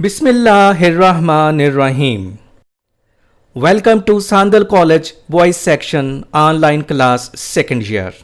Bismillahirrahmanirrahim. Welcome to Sandal College Boys Section Online Class Second Year.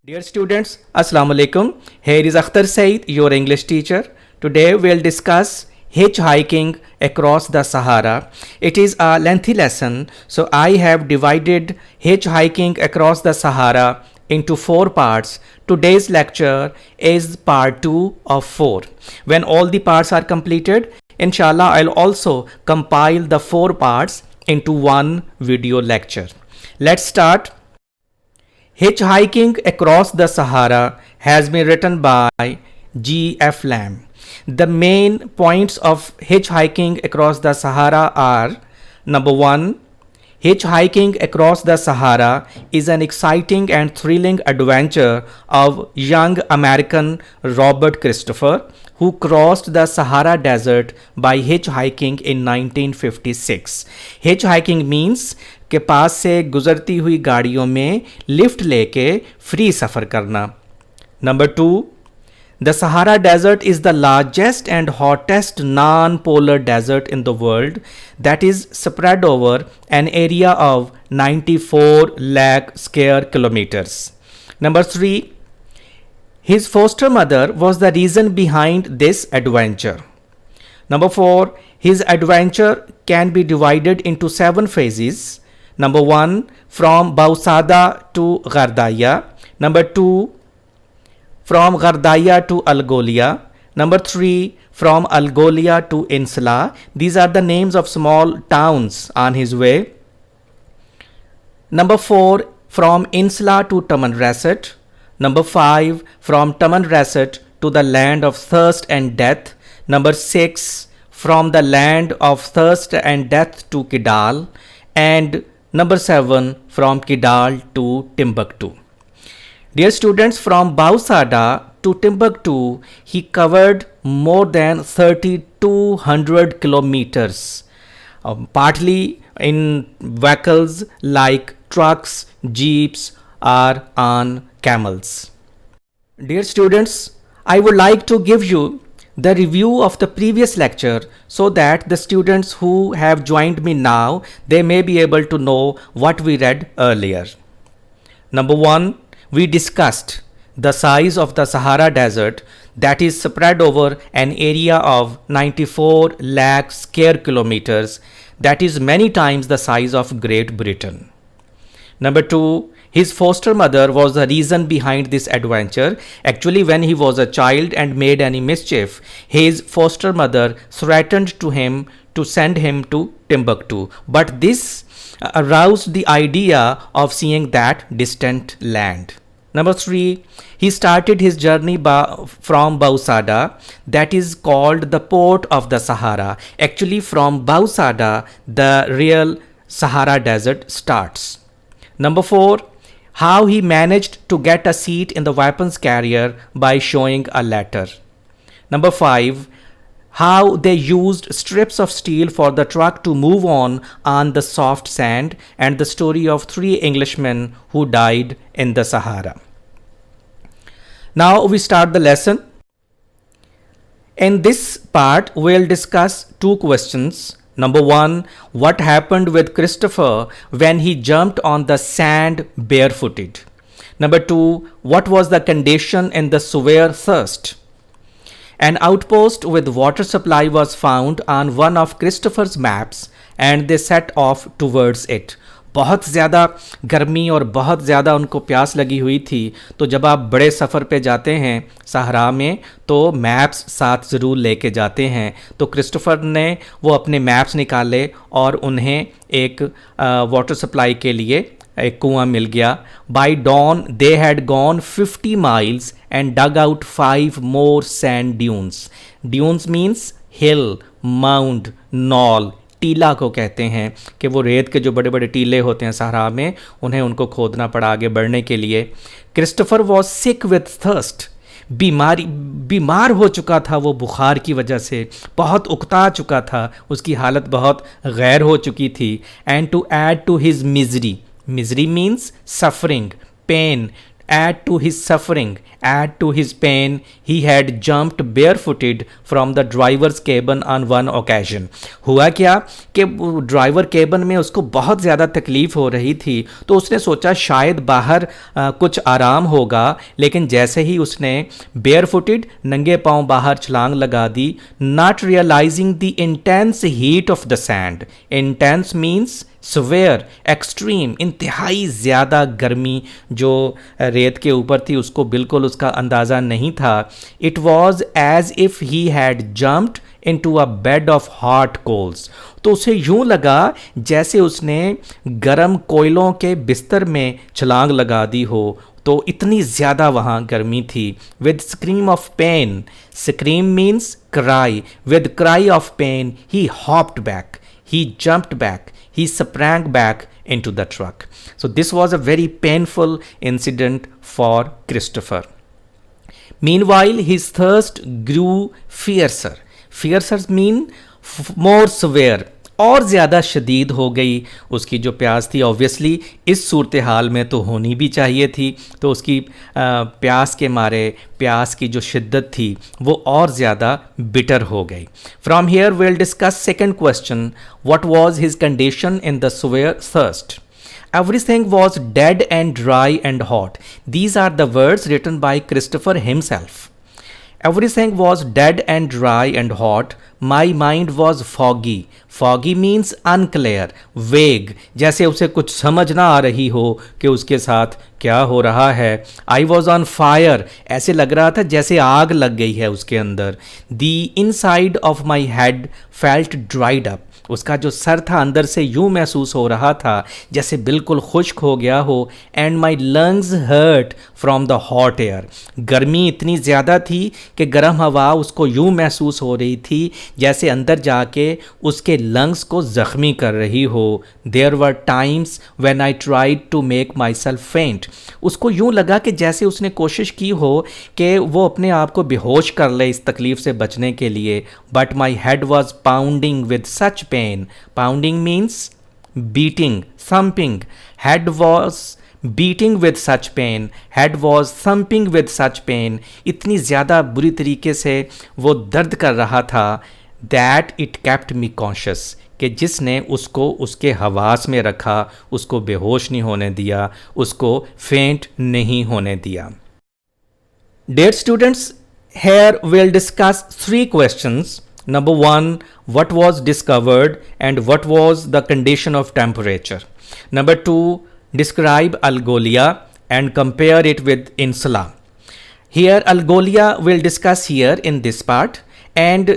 Dear students, Assalamu alaikum. Here is Akhtar Said, your English teacher. Today we'll discuss hitchhiking across the Sahara. It is a lengthy lesson, so I have divided hitchhiking across the Sahara into 4 parts. Today's lecture is part 2 of 4. When all the parts are completed, inshallah, I'll also compile the 4 parts into one video lecture. Let's start. Hitchhiking Across the Sahara has been written by G.F. Lamb. The main points of hitchhiking across the Sahara are: number 1, hitchhiking across the Sahara is an exciting and thrilling adventure of young American Robert Christopher, who crossed the Sahara Desert by hitchhiking in 1956. Hitchhiking means के पास से गुजरती हुई गाड़ियों में lift लेके free सफ़र करना. Number 2, the Sahara Desert is the largest and hottest non-polar desert in the world that is spread over an area of 94 lakh square kilometers. Number 3, his foster mother was the reason behind this adventure. Number 4, his adventure can be divided into 7 phases. Number 1, from Bausada to Gardaya. Number 2, from Gardaya to Algolia. Number 3, from Algolia to Insula. These are the names of small towns on his way. Number 4, from Insula to Tamanrasset. Number 5, from Tamanrasset to the land of thirst and death. Number 6, from the land of thirst and death to Kidal. And number 7, from Kidal to Timbuktu. Dear students, from Bausada to Timbuktu, he covered more than 3,200 kilometers, partly in vehicles like trucks, jeeps, or on camels. Dear students, I would like to give you the review of the previous lecture so that the students who have joined me now, they may be able to know what we read earlier. Number 1, we discussed the size of the Sahara Desert that is spread over an area of 94 lakh square kilometers, that is many times the size of Great Britain. Number 2, his foster mother was the reason behind this adventure. Actually, when he was a child and made any mischief, his foster mother threatened to him to send him to Timbuktu. But this aroused the idea of seeing that distant land. Number 3, he started his journey from Bausada, that is called the port of the Sahara. Actually, from Bausada, the real Sahara Desert starts. Number 4, how he managed to get a seat in the weapons carrier by showing a letter. Number 5, how they used strips of steel for the truck to move on the soft sand, and the story of 3 Englishmen who died in the Sahara. Now we start the lesson. In this part, we'll discuss 2 questions. Number 1, what happened with Christopher when he jumped on the sand barefooted? Number 2, what was the condition in the severe thirst? An outpost with water supply was found on one of Christopher's maps and they set off towards it. बहुत ज़्यादा गर्मी और बहुत ज़्यादा उनको प्यास लगी हुई थी, तो जब आप बड़े सफ़र पे जाते हैं सहरा में तो मैप्स साथ ज़रूर लेके जाते हैं. तो क्रिस्टोफर ने वो अपने मैप्स निकाले और उन्हें एक वाटर सप्लाई के लिए एक कुआं मिल गया. By dawn they had gone 50 miles and dug out 5 more sand dunes. Dunes means hill, mound, knoll. टीला को कहते हैं कि वो रेत के जो बड़े बड़े टीले होते हैं सहरा में, उनको खोदना पड़ा आगे बढ़ने के लिए. Christopher was sick with thirst. बीमार हो चुका था वो बुखार की वजह से, बहुत उकता चुका था, उसकी हालत बहुत गैर हो चुकी थी. And to add to his misery, misery means suffering, pain, Add to his suffering, add to his pain, he had jumped barefooted from the driver's cabin on one occasion. हुआ क्या कि ड्राइवर केबिन में उसको बहुत ज़्यादा तकलीफ़ हो रही थी, तो उसने सोचा शायद बाहर कुछ आराम होगा, लेकिन जैसे ही उसने barefooted नंगे पाँव बाहर छलांग लगा दी, not realizing the intense heat of the sand. Intense means severe, extreme, इंतहाई ज़्यादा गर्मी जो रेत के ऊपर थी उसको बिल्कुल उसका अंदाज़ा नहीं था. It was as if he had jumped into a bed of hot coals. तो उसे यूं लगा जैसे उसने गर्म कोयलों के बिस्तर में छलांग लगा दी हो, तो इतनी ज़्यादा वहाँ गर्मी थी. With scream of pain, scream means cry, with cry of pain he hopped back, he jumped back, he sprang back into the truck. So this was a very painful incident for Christopher. Meanwhile, his thirst grew fiercer. Fiercer mean more severe. और ज़्यादा शदीद हो गई उसकी जो प्यास थी. Obviously इस सूरत हाल में तो होनी भी चाहिए थी, तो उसकी प्यास के मारे प्यास की जो शिद्दत थी वो और ज़्यादा बिटर हो गई. From here will discuss second question, what was his condition in the severe thirst. Everything was dead and dry and hot. These are the words written by Christopher himself. Everything was dead and dry and hot. My mind was foggy. Foggy means unclear, vague. जैसे उसे कुछ समझ ना आ रही हो कि उसके साथ क्या हो रहा है. I was on fire. ऐसे लग रहा था जैसे आग लग गई है उसके अंदर. The inside of my head felt dried up. उसका जो सर था अंदर से यूं महसूस हो रहा था जैसे बिल्कुल खुश्क हो गया हो. And my lungs hurt from the hot air. गर्मी इतनी ज़्यादा थी कि गर्म हवा उसको यूं महसूस हो रही थी जैसे अंदर जाके उसके लंग्स को ज़ख्मी कर रही हो. There were times when I tried to make myself faint. उसको यूं लगा कि जैसे उसने कोशिश की हो कि वो अपने आप को बेहोश कर ले इस तकलीफ़ से बचने के लिए. But my head was pounding with such pain. Pounding means beating, thumping. Head was beating with such pain. Head was thumping with such pain. इतनी ज़्यादा बुरी तरीके से वो दर्द कर रहा था that it kept me conscious. कि जिसने उसको उसके हवास में रखा, उसको बेहोश नहीं होने दिया, उसको फेंट नहीं होने दिया. Dear students, here we'll discuss 3 questions. Number 1, what was discovered and what was the condition of temperature? Number 2, describe Algolia and compare it with Insula. Here Algolia we'll discuss here in this part, and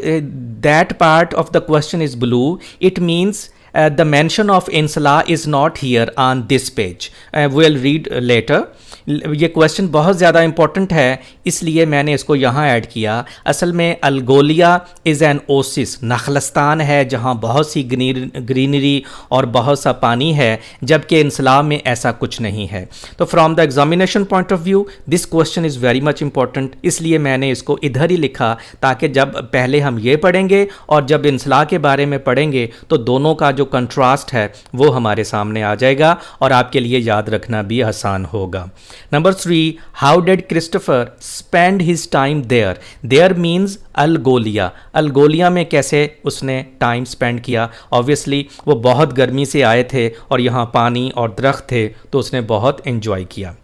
that part of the question is blue. It means the mention of Insula is not here on this page. We'll read later. ये question बहुत ज़्यादा important है इसलिए मैंने इसको यहाँ add किया. असल में अल्गोलिया इज़ एन ओसिस, नखलस्तान है जहाँ बहुत सी ग्रीनरी और बहुत सा पानी है, जबकि इंसला में ऐसा कुछ नहीं है. तो from the examination point of view this question is very much important, इसलिए मैंने इसको इधर ही लिखा ताकि जब पहले हम ये पढ़ेंगे और जब इंसला के बारे में पढ़ेंगे तो दोनों का जो कंट्रास्ट है वो हमारे सामने आ जाएगा और आपके लिए याद रखना भी आसान होगा. Number 3, how did Christopher spend his time there? There means Algolia. Algolia में कैसे उसने टाइम स्पेंड किया? ऑब्वियसली वो बहुत गर्मी से आए थे और यहाँ पानी और दरख्त थे तो उसने बहुत एंजॉय किया.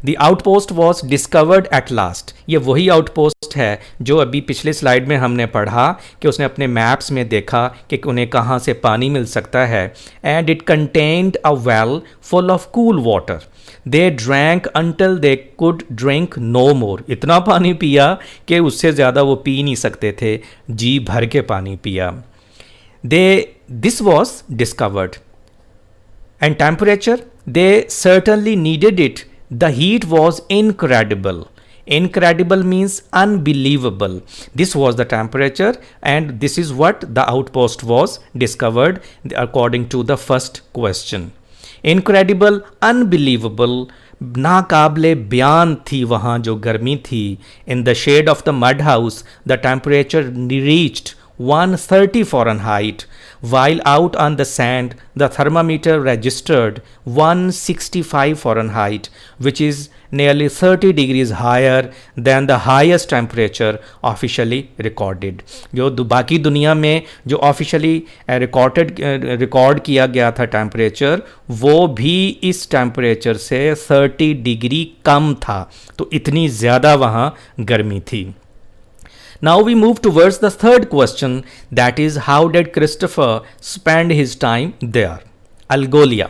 The outpost was discovered at last. ये वही आउटपोस्ट है जो अभी पिछले स्लाइड में हमने पढ़ा कि उसने अपने मैप्स में देखा कि उन्हें कहाँ से पानी मिल सकता है. And it contained a well full of cool water. They drank until they could drink no more. इतना पानी पिया कि उससे ज़्यादा वो पी नहीं सकते थे, जी भर के पानी पिया. This was discovered. And temperature, they certainly needed it. The heat was incredible. Incredible means unbelievable. This was the temperature and this is what the outpost was discovered according to the first question. Incredible, unbelievable, नाकाबिले बयान थी वहाँ जो गर्मी थी. In the shade of the mud house, the temperature reached 130 Fahrenheit, while out on the sand, the thermometer registered 165 Fahrenheit, which is nearly 30 degrees higher than the highest temperature officially recorded. जो बाकी दुनिया में जो officially record किया गया था temperature, वो भी इस टेम्परेचर से 30 डिग्री कम था, तो इतनी ज़्यादा वहाँ गर्मी थी. Now we move towards the third question, that is, how did Christopher spend his time there? Algolia.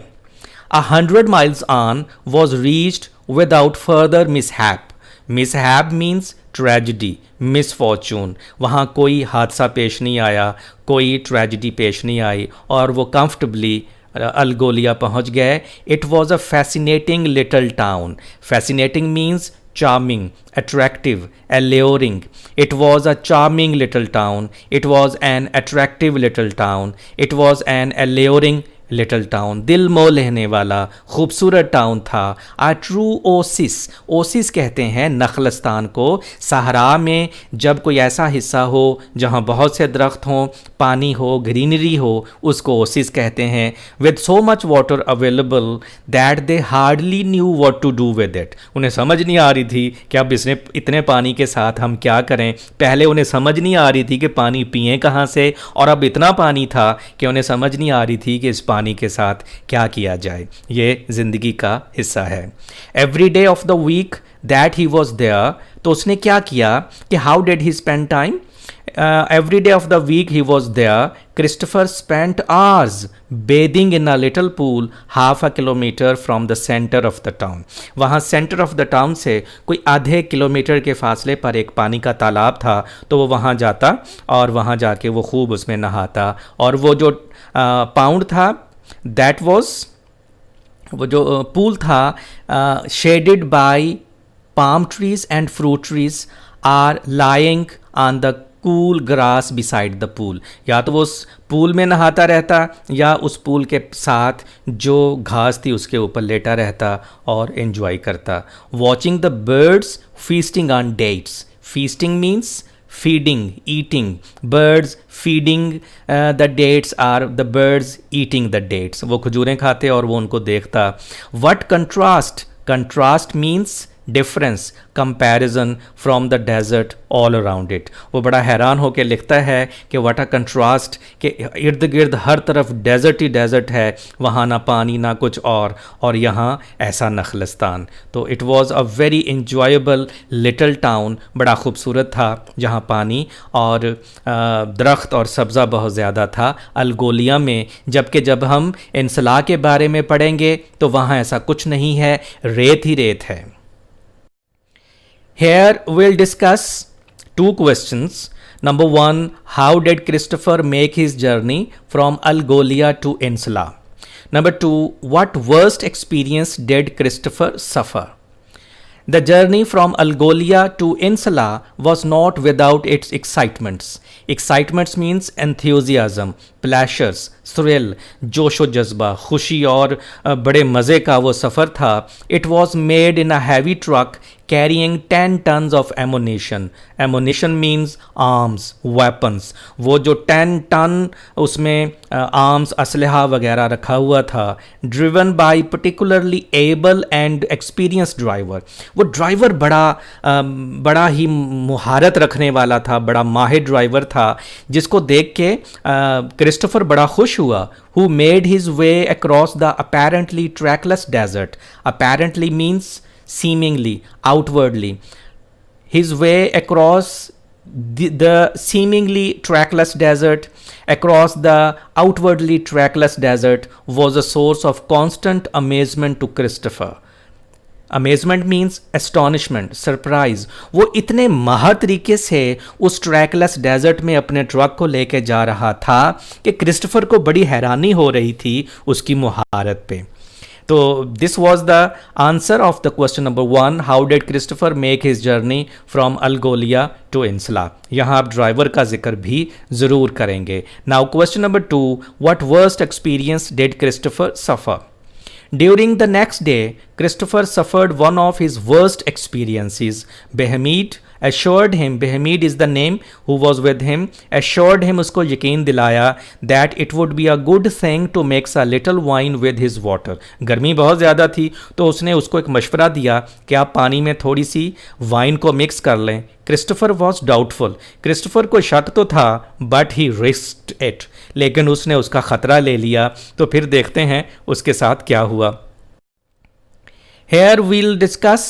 100 miles on was reached without further mishap. Mishap means tragedy, misfortune. वहाँ कोई हादसा पेश नहीं आया, कोई ट्रेजिडी पेश नहीं आई और वो कंफर्टेबली अल्गोलिया पहुँच गए. It was a fascinating little town. Fascinating means charming, attractive, alluring. It was a charming little town. It was an attractive little town. It was an alluring little town. दिल मोह लेने वाला खूबसूरत टाउन था. आ true Oasis, Oasis कहते हैं नखलस्तान को. सहरा में जब कोई ऐसा हिस्सा हो जहाँ बहुत से दरख्त हों, पानी हो, ग्रीनरी हो, उसको ओसिस कहते हैं. With so much water available that they hardly knew what to do with it. उन्हें समझ नहीं आ रही थी कि अब इसने इतने पानी के साथ हम क्या करें. पहले उन्हें समझ नहीं आ रही थी कि पानी पिएं कहाँ से, और अब इतना पानी था कि उन्हें समझ नहीं आ रही थी कि इस पानी के साथ क्या किया जाए. ये जिंदगी का हिस्सा है. Every day of the week that he was there, तो उसने क्या किया कि how did he spend time. Every day of the week he was there. Christopher spent hours bathing in a little pool half a kilometer from the center of the town. वहाँ center of the town से कोई आधे kilometre के फासले पर एक पानी का तालाब था, तो वो वहाँ जाता और वहाँ जाके वो खूब उसमें नहाता. और वो जो पाउंड था, that was, वो जो पूल था, shaded by palm trees and fruit trees are lying on the cool grass beside the pool. या तो वो उस पूल में नहाता रहता या उस पूल के साथ जो घास थी उसके ऊपर लेटा रहता और एंजॉय करता. Watching the birds feasting on dates. Feasting means feeding, eating. Birds feeding the dates are the birds eating the dates. वो खजूरें खाते और वो उनको देखता. What contrast? Contrast means difference, comparison from the desert all around it. वो बड़ा हैरान होकर लिखता है कि व्हाट अ कंट्रास्ट, कि इर्द गिर्द हर तरफ डेजर्ट ही डेजर्ट है, वहाँ ना पानी ना कुछ और यहाँ ऐसा नखलस्तान. तो it was a very enjoyable little town. बड़ा खूबसूरत था जहाँ पानी और दरख्त और सब्ज़ा बहुत ज़्यादा था अल्गोलिया में. जबकि जब हम इंसला के बारे में पढ़ेंगे तो वहाँ ऐसा कुछ नहीं है, रेत ही रेत है. Here we'll discuss two questions. Number one, how did Christopher make his journey from Algolia to Insula? Number two, what worst experience did Christopher suffer? The journey from Algolia to Insula was not without its excitements. Excitements means enthusiasm, pleasures, thrill, जोशो जज्बा, खुशी और बड़े मज़े का वो सफ़र था. It was made in a heavy truck carrying 10 tons of ammunition. Ammunition means arms, weapons. वो जो 10 टन उसमें आर्म्स, असलहा वगैरह रखा हुआ था. Driven by particularly able and experience driver. वो ड्राइवर बड़ा ही मुहारत रखने वाला था, बड़ा माहिर ड्राइवर था, जिसको देख के क्रिस्टोफर बड़ा खुश हुआ. who made his way across the apparently trackless desert. Apparently means seemingly, outwardly. His way across the seemingly trackless desert, across the outwardly trackless desert, was a source of constant amazement to Christopher. Amazement means astonishment, surprise. वो इतने माहिर तरीके से उस trackless desert में अपने truck को लेके जा रहा था कि क्रिस्टोफर को बड़ी हैरानी हो रही थी उसकी मुहारत पे. तो this was the answer of the question number 1, how did Christopher make his journey from Algolia to Insula. यहाँ आप ड्राइवर का जिक्र भी ज़रूर करेंगे. Now question number 2, what worst experience did Christopher suffer. During the next day, Christopher suffered one of his worst experiences. Behemoth assured him, Behemid is the name who was with him, assured him, उसको यकीन दिलाया that it would be a good thing to mix a little wine with his water. गर्मी बहुत ज़्यादा थी तो उसने उसको एक मशवरा दिया कि आप पानी में थोड़ी सी वाइन को मिक्स कर लें. Christopher was doubtful. क्रिस्टोफर को शक तो था बट ही रिस्क्ड इट, लेकिन उसने उसका ख़तरा ले लिया. तो फिर देखते हैं उसके साथ क्या हुआ. Here we'll discuss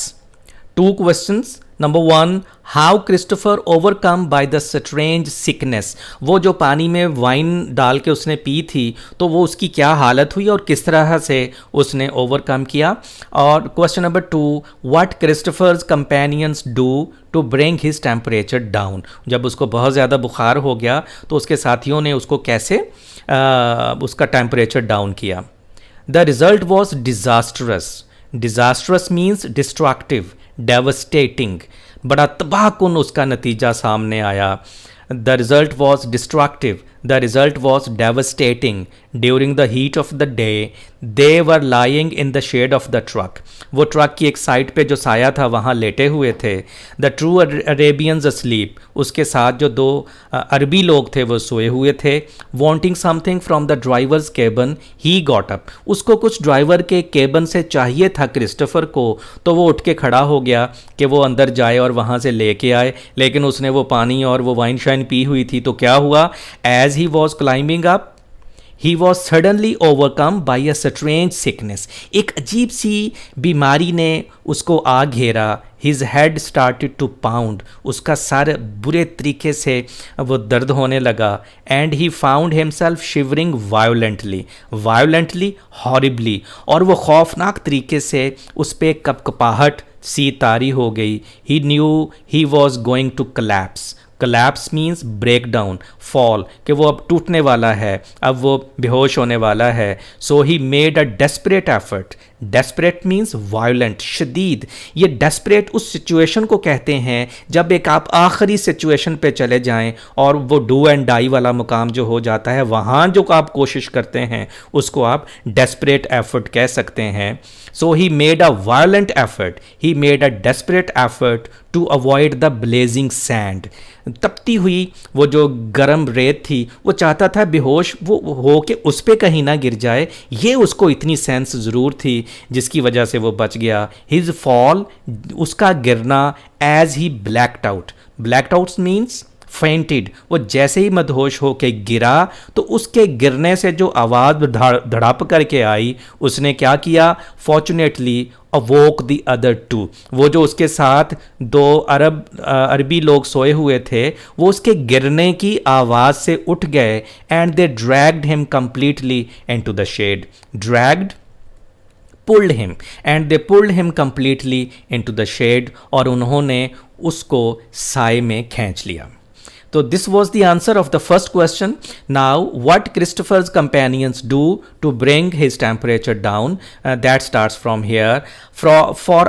two questions. Number one, how Christopher overcome by the strange sickness. वो जो पानी में वाइन डाल के उसने पी थी तो वो उसकी क्या हालत हुई और किस तरह से उसने ओवरकम किया. और question number two, what Christopher's companions do to bring his temperature down. जब उसको बहुत ज़्यादा बुखार हो गया तो उसके साथियों ने उसको कैसे उसका टेम्परेचर डाउन किया. The result was disastrous. Disastrous means destructive, devastating. बड़ा तबाहकुन उसका नतीजा सामने आया. The result was destructive, the result was devastating. During the heat of the day they were lying in the shade of the truck. वो truck की एक side पे जो साया था वहाँ लेटे हुए थे. The true Arabians asleep. उसके साथ जो दो अरबी लोग थे वो सोए हुए थे. Wanting something from the drivers केबन he got up. उसको कुछ ड्राइवर के केबन से चाहिए था क्रिस्टोफर को, तो वो उठ के खड़ा हो गया कि वो अंदर जाए और वहाँ से लेके आए. लेकिन उसने वो पानी और वो वाइन शाइन पी हुई थी तो क्या हुआ, as he was climbing up he was suddenly overcome by a strange sickness. एक अजीब सी बीमारी ने उसको आ घेरा. His head started to pound. उसका सर बुरे तरीके से वो दर्द होने लगा. And he found himself shivering violently. Violently, horribly. और वो खौफनाक तरीके से उस पर कपकपाहट सी तारी हो गई. He knew he was going to collapse. collapse means break down, fall, कि वो अब टूटने वाला है, अब वो बेहोश होने वाला है. so he made a desperate effort. desperate means violent, शदीद. ये desperate उस सिचुएशन को कहते हैं जब एक आप आखिरी सिचुएशन पे चले जाएं और वो डू एंड डाई वाला मुकाम जो हो जाता है, वहाँ जो आप कोशिश करते हैं उसको आप desperate effort कह सकते हैं. so he made a violent effort, he made a desperate effort to avoid the blazing sand. तपती हुई वो जो गरम रेत थी वो चाहता था बेहोश वो हो के उस पर कहीं ना गिर जाए. ये उसको इतनी सेंस ज़रूर थी जिसकी वजह से वो बच गया. हिज फॉल, उसका गिरना, as he blacked out. Blacked out means fainted. वो जैसे ही मदहोश हो के गिरा तो उसके गिरने से जो आवाज़ धड़ाप करके आई, उसने क्या किया, fortunately awoke the other two. वो जो उसके साथ दो अरबी लोग सोए हुए थे वो उसके गिरने की आवाज़ से उठ गए. And they dragged him completely into the shade. Dragged, pulled him, and they pulled him completely into the shade. और उन्होंने उसको साए में खींच लिया. So this was the answer of the first question. Now what Christopher's companions do to bring his temperature down, that starts from here. For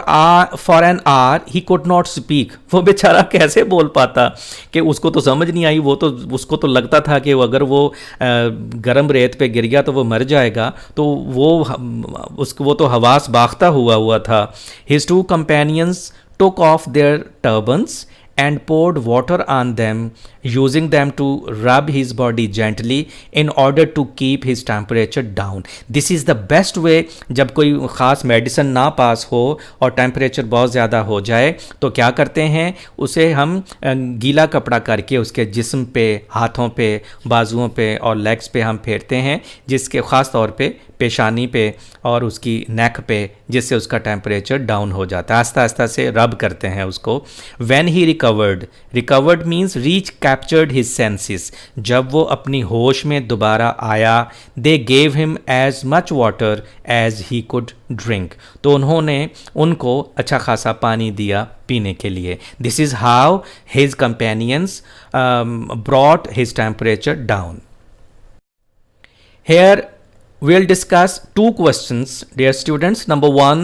an hour he could not speak. वो बेचारा कैसे बोल पाता कि उसको तो समझ नहीं आई. वो तो उसको तो लगता था कि अगर वो गर्म रेत पे गिर गया तो वो मर जाएगा. तो वो तो हवास बाख्ता हुआ था. His two companions took off their turbans and poured water on them, using them to rub his body gently in order to keep his temperature down. This is the best way. जब कोई ख़ास medicine ना पास हो और temperature बहुत ज़्यादा हो जाए तो क्या करते हैं, उसे हम गीला कपड़ा करके उसके जिस्म पे, हाथों पे, बाजुओं पे और लेग्स पे हम फेरते हैं, जिसके ख़ास तौर पे पेशानी पे और उसकी नेक पे, जिससे उसका टेम्परेचर डाउन हो जाता है. आस्ता आस्ता से रब करते हैं उसको. When he recovered means recaptured his senses. जब वो अपनी होश में दोबारा आया, they gave him as much water as he could drink. तो उन्होंने उनको अच्छा खासा पानी दिया पीने के लिए. This is how his companions brought his temperature down. Here we'll discuss two questions, dear students. Number one,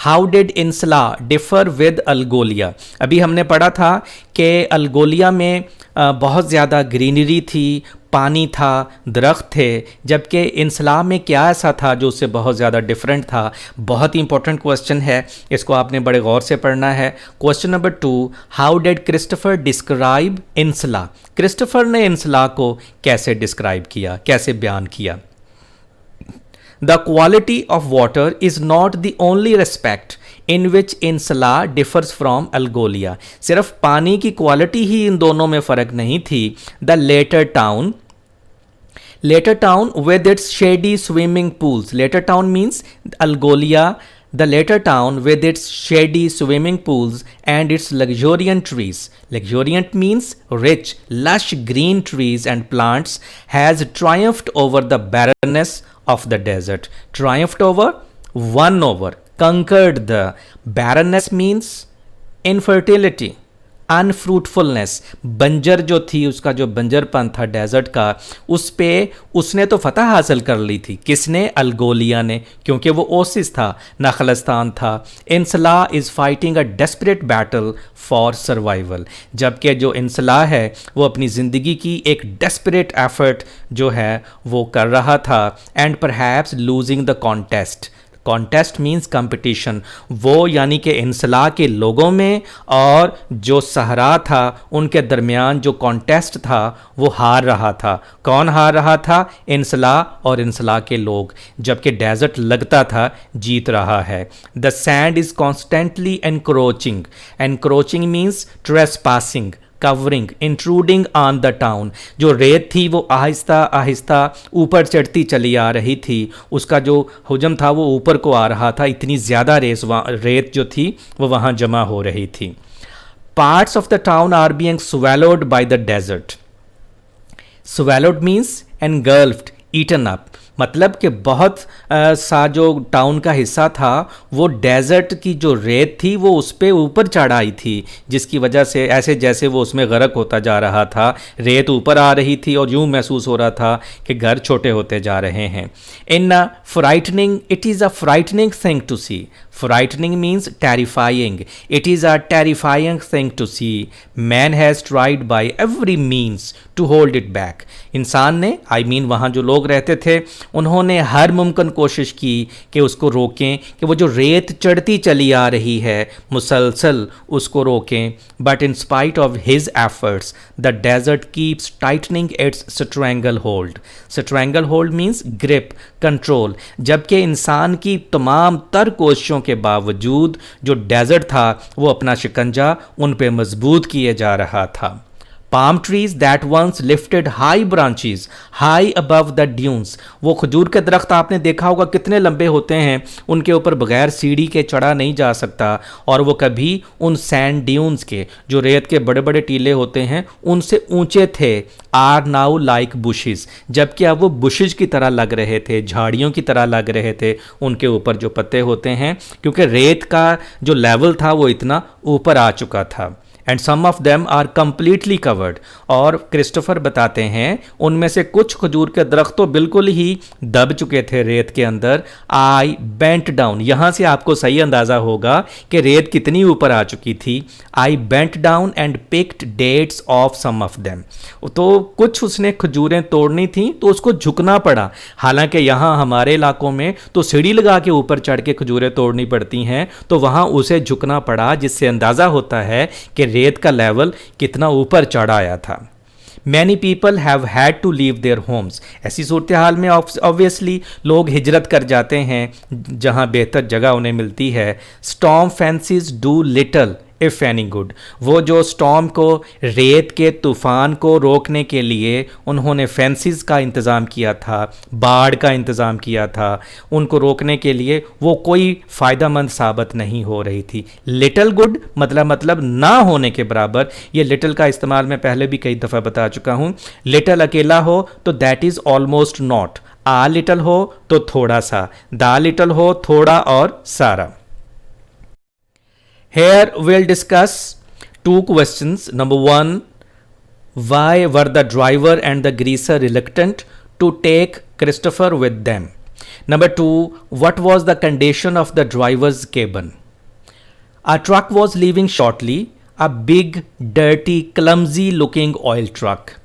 how did Insula differ with Algolia? अभी हमने पढ़ा था कि अल्गोलिया में बहुत ज़्यादा ग्रीनरी थी, पानी था, दरख्त थे, जबकि इंसला में क्या ऐसा था जो उससे बहुत ज़्यादा डिफरेंट था। बहुत ही इंपॉर्टेंट क्वेश्चन है, इसको आपने बड़े गौर से पढ़ना है। Question number 2, how did Christopher describe Insula? Christopher ने इंसला को कैसे डिस्क्राइब किया, कैसे बयान किया? The quality of water is not the only respect in which Insula differs from Algolia. सिर्फ पानी की क्वालिटी ही इन दोनों में फ़र्क नहीं थी। The later town with its shady swimming pools. Later town means Algolia. The later town with its shady swimming pools and its luxuriant trees. Luxuriant means rich, lush green trees and plants has triumphed over the barrenness of the desert. Triumphed over, won over, conquered the. Barrenness means infertility, अनफ्रूटफुलनेस, बंजर जो थी, उसका जो बंजरपन था desert का, उस पे उसने तो फतह हासिल कर ली थी। किसने? अल्गोलिया ने, क्योंकि वो ओसिस था, नखलस्तान था। Insula is fighting a desperate battle for survival, जबकि जो इंसला है वो अपनी ज़िंदगी की एक डेस्परेट एफर्ट जो है वो कर रहा था, and perhaps losing the contest. Contest means competition. वो यानी कि इंसला के लोगों में और जो सहरा था उनके दरमियान जो कॉन्टेस्ट था वो हार रहा था। कौन हार रहा था? इंसला और इंसला के लोग, जबकि डेजर्ट लगता था जीत रहा है। The sand is constantly encroaching. Encroaching means trespassing, covering, intruding on the town. जो रेत थी वो आहिस्ता आहिस्ता ऊपर चढ़ती चली आ रही थी, उसका जो हुजम था वो ऊपर को आ रहा था, इतनी ज़्यादा रेत जो थी वो वहाँ जमा हो रही थी। Parts of the town are being swallowed by the desert. Swallowed means engulfed, eaten up, मतलब कि बहुत सा जो टाउन का हिस्सा था वो डेजर्ट की जो रेत थी वो उस पर ऊपर चढ़ आई थी, जिसकी वजह से ऐसे जैसे वो उसमें गर्क होता जा रहा था, रेत ऊपर आ रही थी और यूं महसूस हो रहा था कि घर छोटे होते जा रहे हैं। In frightening, it is a frightening thing to see. Frightening means terrifying. It is a terrifying thing to see. Man has tried by every means to hold it back. इंसान ने, I mean वहाँ जो लोग रहते थे, उन्होंने हर मुमकिन कोशिश की कि उसको रोकें, कि वो जो रेत चढ़ती चली आ रही है मुसलसल उसको रोकें। But in spite of his efforts, the desert keeps tightening its stranglehold. Stranglehold means grip, control. जबकि इंसान की तमाम तर कोशिशों के बावजूद जो डेजर्ट था वो अपना शिकंजा उन पे मजबूत किए जा रहा था। Palm trees that once lifted high branches high above the dunes. वो खजूर के दरख्त आपने देखा होगा कितने लंबे होते हैं, उनके ऊपर बगैर सीढ़ी के चढ़ा नहीं जा सकता, और वो कभी उन सैंड ड्यून्स के जो रेत के बड़े बड़े टीले होते हैं उनसे ऊंचे थे। आर नाउ लाइक बुशेस, जबकि अब वो बुशेज की तरह लग रहे थे, झाड़ियों की तरह लग रहे थे उनके ऊपर जो पत्ते होते हैं, क्योंकि रेत का जो लेवल था वो इतना ऊपर आ चुका था। And some of them are completely covered, और क्रिस्टोफर बताते हैं उनमें से कुछ खजूर के दरख्त तो बिल्कुल ही दब चुके थे रेत के अंदर। आई बेंट डाउन, यहाँ से आपको सही अंदाज़ा होगा कि रेत कितनी ऊपर आ चुकी थी। I bent down and picked dates of some of them, तो कुछ उसने खजूरें तोड़नी थी तो उसको झुकना पड़ा। हालांकि यहाँ हमारे इलाकों में तो सीढ़ी लगा के ऊपर चढ़ के खजूरें तोड़नी पड़ती हैं, तो वहाँ उसे झुकना पड़ा, जिससे अंदाज़ा होता है कि रेत का लेवल कितना ऊपर चढ़ आया था। Many people have had to leave their homes. ऐसी सूरत हाल में ऑब्वियसली लोग हिजरत कर जाते हैं जहां बेहतर जगह उन्हें मिलती है। Storm fences do little if any good, वो जो स्टॉर्म को, रेत के तूफ़ान को रोकने के लिए उन्होंने फेंसिस का इंतज़ाम किया था, बाढ़ का इंतज़ाम किया था, उनको रोकने के लिए वो कोई फ़ायदा मंद साबित नहीं हो रही थी। लिटिल गुड मतलब ना होने के बराबर। ये लिटिल का इस्तेमाल मैं पहले भी कई दफ़ा बता चुका हूँ। लिटिल अकेला हो तो that is almost not, uh little हो तो थोड़ा सा, दा लिटिल हो थोड़ा और सारा। Here we'll discuss two questions. Number one, why were the driver and the greaser reluctant to take Christopher with them? Number two, what was the condition of the driver's cabin? A truck was leaving shortly, a big, dirty, clumsy looking oil truck.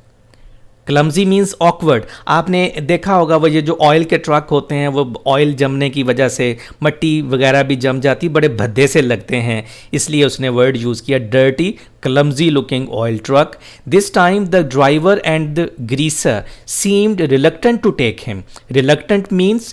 Clumsy means awkward. आपने देखा होगा वो ये जो oil के truck होते हैं वो ऑयल जमने की वजह से मट्टी वगैरह भी जम जाती, बड़े भद्दे से लगते हैं, इसलिए उसने वर्ड यूज़ किया dirty clumsy looking oil truck. This time the driver and the greaser seemed reluctant to take him. Reluctant means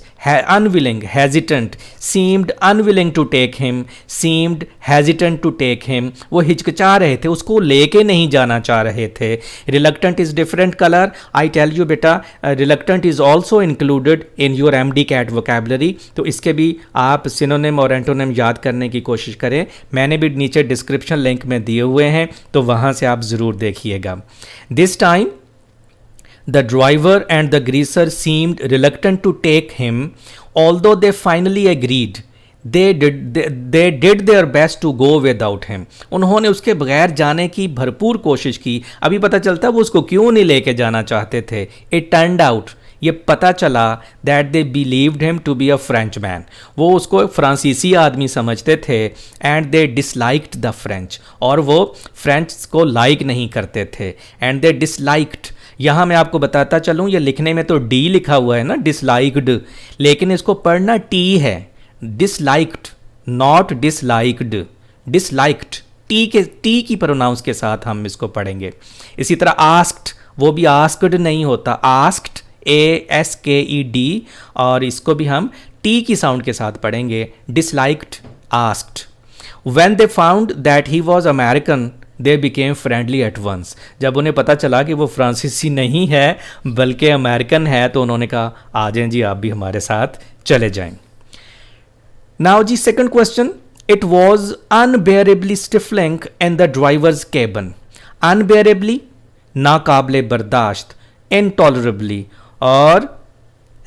unwilling, hesitant. Seemed unwilling to take him, seemed hesitant to take him. वो हिचकिचा रहे थे, उसको लेके नहीं जाना चाह रहे थे. Reluctant is different color. I tell you बेटा, reluctant is also included in your MD-CAT vocabulary. तो इसके भी आप synonym और antonym याद करने की कोशिश करें. मैंने भी नीचे डिस्क्रिप्शन लिंक में दिए हुए हैं, तो वहां से आप जरूर देखिएगा. This time the driver and the greaser seemed reluctant to take him, although they finally agreed. They did their best to go without him. उन्होंने उसके बगैर जाने की भरपूर कोशिश की. अभी पता चलता है वो उसको क्यों नहीं लेके जाना चाहते थे. इट टर्न्ड आउट, ये पता चला that they believed him to be a French man. वो उसको फ्रांसीसी आदमी समझते थे. And they disliked the French, और वो फ्रेंच को लाइक नहीं करते थे. एंड दे डिसलाइक्ड, यहाँ मैं आपको बताता चलूँ, ये लिखने में तो डी लिखा हुआ है ना, डिसलाइक्ड, लेकिन इसको पढ़ना टी है. Disliked, not disliked, disliked. T की प्रोनाउंस के साथ हम इसको पढ़ेंगे. इसी तरह आस्क्ड, वो भी आस्क्ड नहीं होता, आस्क्ड ASKED, और इसको भी हम टी की साउंड के साथ पढ़ेंगे. Disliked, asked. When they found that he was American they became friendly at once. जब उन्हें पता चला कि वो फ्रांसीसी नहीं है बल्कि अमेरिकन है, तो उन्होंने कहा आ जाएं जी, आप भी हमारे साथ चले जाएं. Now the second question. It was unbearably stifling in the driver's cabin. Unbearably नाकाबिले बर्दाश्त, इनटॉलरेबली, और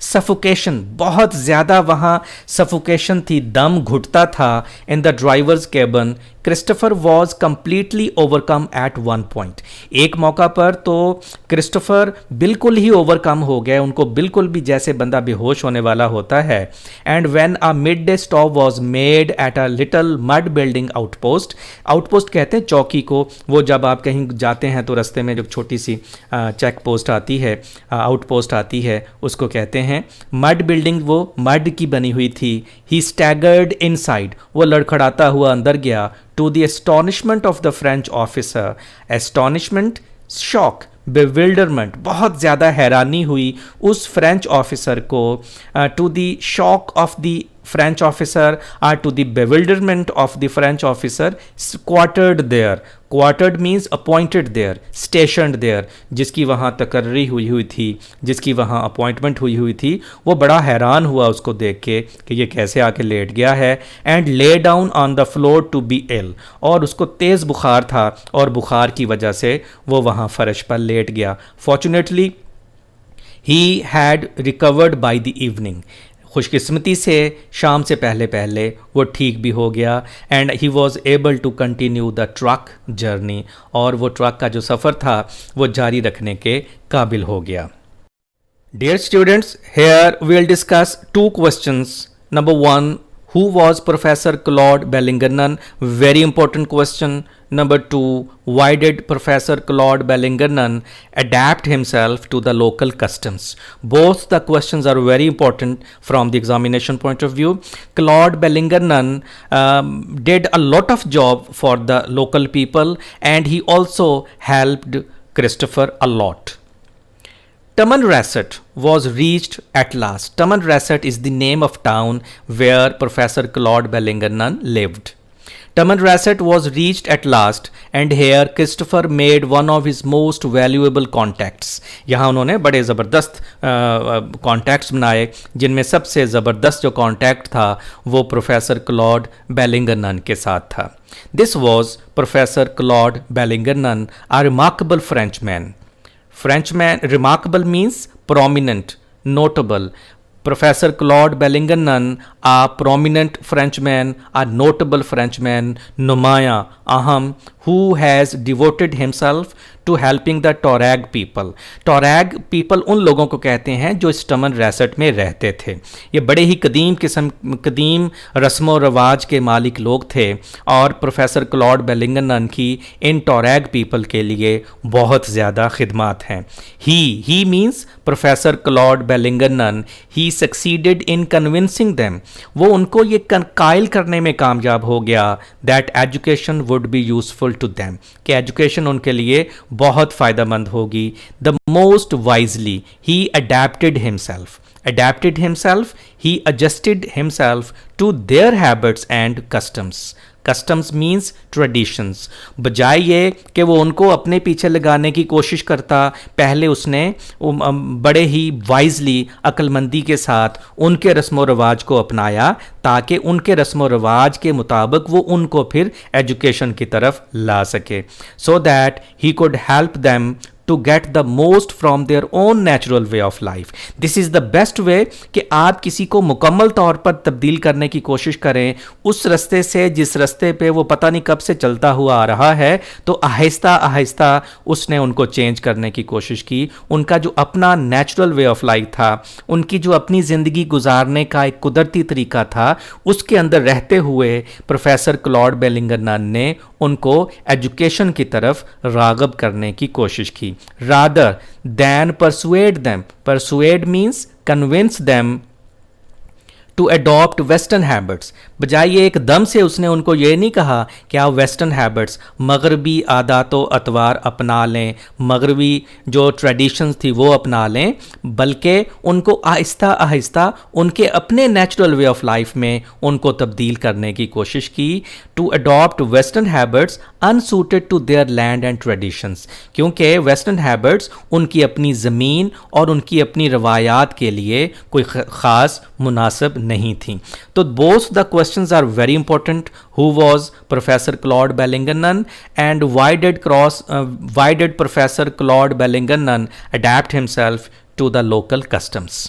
सफोकेशन, बहुत ज़्यादा वहाँ सफोकेशन थी, दम घुटता था. In the driver's cabin Christopher was completely overcome at one point. एक मौका पर तो क्रिस्टोफर बिल्कुल ही ओवरकम हो गए, उनको बिल्कुल भी जैसे बंदा बेहोश होने वाला होता है. And when a mid day stop was made at a little mud building outpost. Outpost कहते हैं चौकी को, वो जब आप कहीं जाते हैं तो रास्ते में जब छोटी सी चेक पोस्ट आती है, आउटपोस्ट आती है, उसको कहते हैं मड बिल्डिंग. वो मड की बनी हुई थी. ही स्टैगर्ड इनसाइड, वो लड़खड़ाता हुआ अंदर गया. To the astonishment of the French officer, astonishment, shock, bewilderment, बहुत ज़्यादा हैरानी हुई उस फ्रेंच ऑफिसर को. to the shock of the French officer, or to the bewilderment of the French officer, quartered there. Quartered means appointed there, stationed there. जिसकी वहाँ तकर्री हुई थी, जिसकी वहाँ अपॉइंटमेंट हुई थी, वो बड़ा हैरान हुआ उसको देख के कि ये कैसे आके लेट गया है. And lay down on the floor to be ill, और उसको तेज़ बुखार था, और बुखार की वजह से वो वहाँ फर्श पर लेट गया. Fortunately he had recovered by the evening. खुशकिस्मती से शाम से पहले पहले वो ठीक भी हो गया. And he was able to continue the truck journey, और वो ट्रक का जो सफ़र था वो जारी रखने के काबिल हो गया. Dear students, here we will discuss two questions. Number 1, who was Professor Claude Bellingernon? Very important question. Number 2, why did Professor Claude Bellingernon adapt himself to the local customs? Both the questions are very important from the examination point of view. Claude Bellingernon did a lot of job for the local people, and he also helped Christopher a lot. Tamanrasset was reached at last. Tamanrasset is the name of town where Professor Claude Bellingernon lived. Tamanrasset was reached at last, and here Christopher made one of his most valuable contacts. यहाँ उन्होंने बड़े ज़बरदस्त contacts बनाए, जिनमें सबसे ज़बरदस्त जो contact था वो प्रोफेसर क्लॉड बेलिंगरनन के साथ था. This was Professor Claude Bellingernon, a remarkable Frenchman. Frenchman, remarkable means prominent, notable. Professor Claude Bellingernon, a prominent Frenchman, a notable Frenchman, नुमाया, अहम, who has devoted himself to helping the Torag people. Torag people उन लोगों को कहते हैं जो stamen rest में रहते थे। ये बड़े ही कदीम रस्म व रवाज के मालिक लोग थे और प्रोफेसर क्लॉड बेलिंगटन की इन टोरैग पीपल के लिए बहुत ज़्यादा खिदमात हैं। He means professor Claude Bellington, he succeeded in convincing them, वो उनको ये कायल करने में कामयाब हो गया that education would be useful to them, कि एजुकेशन उनके लिए बहुत फ़ायदेमंद होगी। The most wisely he adapted himself, he adjusted himself to their habits and customs means traditions। बजाय ये कि वो उनको अपने पीछे लगाने की कोशिश करता, पहले उसने बड़े ही वाइजली अक्लमंदी के साथ उनके रस्म व रवाज को अपनाया ताकि उनके रस्म व रवाज के मुताबिक वो उनको फिर एजुकेशन की तरफ ला सके, so that he could help them to get the most from their own natural way of life। This is the best way कि आप किसी को मुकम्मल तौर पर तब्दील करने की कोशिश करें उस रास्ते से जिस रास्ते पे वो पता नहीं कब से चलता हुआ आ रहा है, तो आहिस्ता आहिस्ता उसने उनको चेंज करने की कोशिश की। उनका जो अपना नेचुरल वे ऑफ लाइफ था, उनकी जो अपनी ज़िंदगी गुजारने का एक कुदरती तरीका था, उसके अंदर रहते हुए प्रोफेसर क्लॉड बेलिंगटन ने उनको एजुकेशन की तरफ राग़ब करने की कोशिश की। Rather than persuade them, persuade means convince them to adopt western habits, बजाय ये एकदम से उसने उनको ये नहीं कहा कि आप वेस्टर्न हैबिट्स, मगरबी आदात व अतवार अपना लें, मगरबी जो ट्रेडिशंस थी वो अपना लें, बल्कि उनको आहिस्ता आहिस्ता उनके अपने नेचुरल वे ऑफ लाइफ में उनको तब्दील करने की कोशिश की। To adopt western habits unsuited to their land and traditions, क्योंकि वेस्टर्न हैबिट्स उनकी अपनी ज़मीन और उनकी अपनी रवायात के लिए कोई ख़ास मुनासिब नहीं थी। तो both the questions are very important. Who was Professor Claude Bellington and why did Professor Claude Bellington adapt himself to the local customs?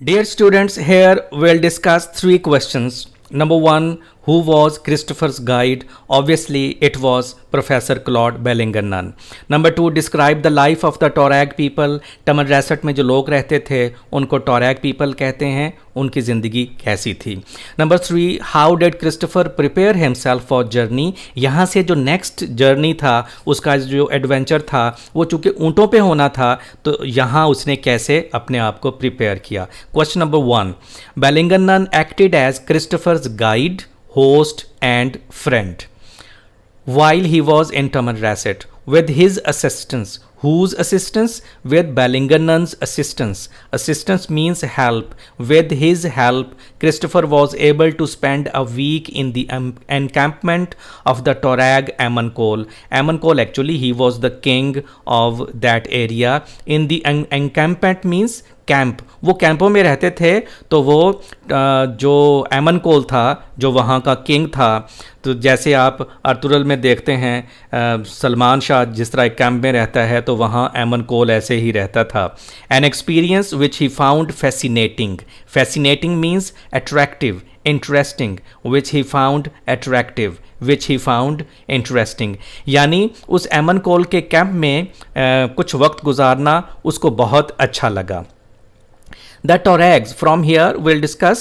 Dear students, here we'll discuss 3 questions. Number 1, who was Christopher's guide? Obviously, it was Professor Claude Bellington. Number 2, describe the life of the Torag people. टमन रेसट में जो लोग रहते थे उनको टोरैग people कहते हैं, उनकी ज़िंदगी कैसी थी। Number 3, how did Christopher prepare himself for journey? यहाँ से जो नेक्स्ट जर्नी था, उसका जो एडवेंचर था, वो चूँकि ऊँटों पे होना था, तो यहाँ उसने कैसे अपने आप को प्रिपेयर किया। Question number 1, Bellington acted as Christopher's guide, host and friend while he was in Tamanrasset with his assistance. Whose assistance? With Bellington's assistance. Assistance means help. With his help, Christopher was able to spend a week in the encampment of the Torag Amonkol. Amonkol, actually, he was the king of that area. In the encampment means camp, वो कैंपों में रहते थे। तो वो जो एमनकोल था, जो वहाँ का किंग था, तो जैसे आप अर्तुगरुल में देखते हैं सलमान शाह जिस तरह एक कैंप में रहता है, तो वहाँ एमनकोल ऐसे ही रहता था। An experience which he found fascinating. Fascinating means attractive, interesting, which he found attractive, which he found interesting. यानी उस एमनकोल के कैंप में कुछ वक्त गुजारना उसको बहुत अच्छा लगा। The Torags, from here we'll discuss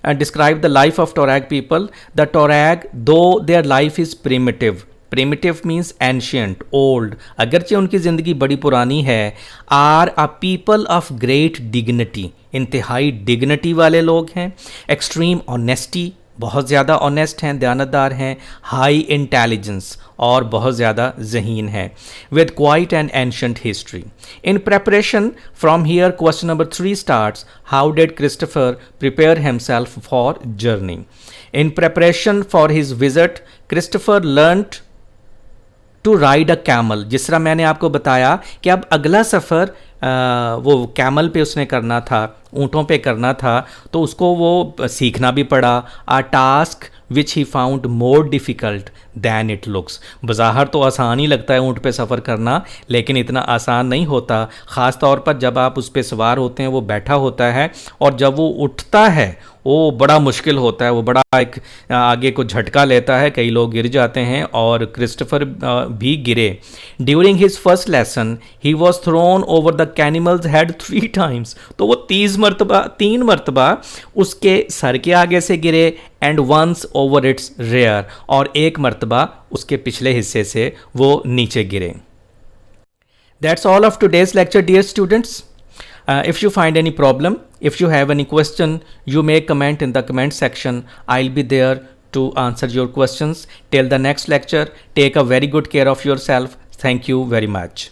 and describe the life of Torag people. The Torag, though their life is primitive, primitive means ancient, old, अगरचे उनकी ज़िंदगी बड़ी पुरानी है, are a people of great dignity, इंतहाई डिग्निटी वाले लोग हैं, extreme honesty, बहुत ज़्यादा ऑनेस्ट हैं, दयानतदार हैं, हाई इंटेलिजेंस और बहुत ज़्यादा ज़हीन है, with quite an ancient history. In preparation from here question number 3 starts, how did Christopher prepare himself for journey? In preparation for his visit, Christopher learned to ride a camel. जिस तरह मैंने आपको बताया कि अब अगला सफ़र वो कैमल पे उसने करना था, ऊँटों पे करना था, तो उसको वो सीखना भी पड़ा। A task which he found more difficult than it looks. बज़ाहिर तो आसान ही लगता है ऊँट पे सफ़र करना, लेकिन इतना आसान नहीं होता। ख़ास तौर पर जब आप उस पे सवार होते हैं, वो बैठा होता है, और जब वो उठता है वो बड़ा मुश्किल होता है, वो बड़ा एक आगे को झटका लेता है, कई लोग गिर जाते हैं और क्रिस्टोफर भी गिरे। During his first lesson he was thrown over the camel's head 3 times, तो वो 3 मरतबा उसके सर के आगे से गिरे, and once over it's rare, और 1 मरतबा उसके पिछले हिस्से से वो नीचे गिरे। That's all of today's lecture, dear students. If you find any problem, if you have any question, you may comment in the comment section. I'll be there to answer your questions. Till the next lecture, take a very good care of yourself. Thank you very much.